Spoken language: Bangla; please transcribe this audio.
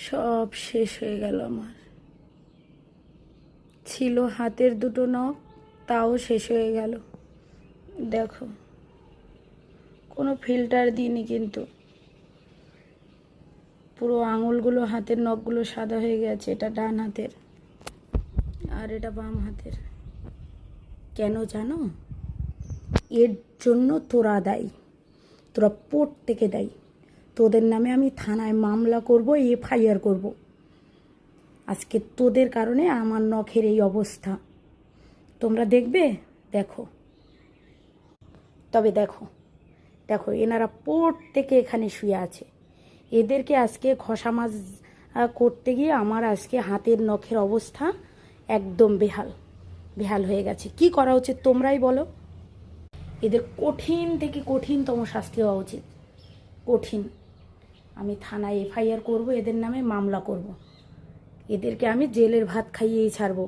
সব শেষ হয়ে গেল আমার। ছিল হাতের দুটো নখ, তাও শেষ হয়ে গেল। দেখো, কোনো ফিল্টার দিইনি, কিন্তু পুরো আঙুলগুলো, হাতের নখগুলো সাদা হয়ে গেছে। এটা ডান হাতের আর এটা বাম হাতের। কেন জানো? এর জন্য তোরা দায়ী, তোরা প্রত্যেকে দায়ী। তোদের নামে আমি থানায় মামলা করব, FIR করব। আজকে তোদের কারণে আমার নখের এই অবস্থা। তোমরা দেখবে, দেখো। তবে দেখো, দেখো এনারা প্রত্যেকে এখানে শুয়ে আছে। এদেরকে আজকে ঘষা মাজ করতে গিয়ে আমার আজকে হাতের নখের অবস্থা একদম বেহাল বেহাল হয়ে গেছে। কি করা উচিত তোমরাই বলো? এদের কঠিন থেকে কঠিনতম শাস্তি হওয়া উচিত, কঠিন। আমি থানায় FIR করব, এদের নামে মামলা করব। এদেরকে আমি জেলের ভাত খাইয়েই ছাড়বো।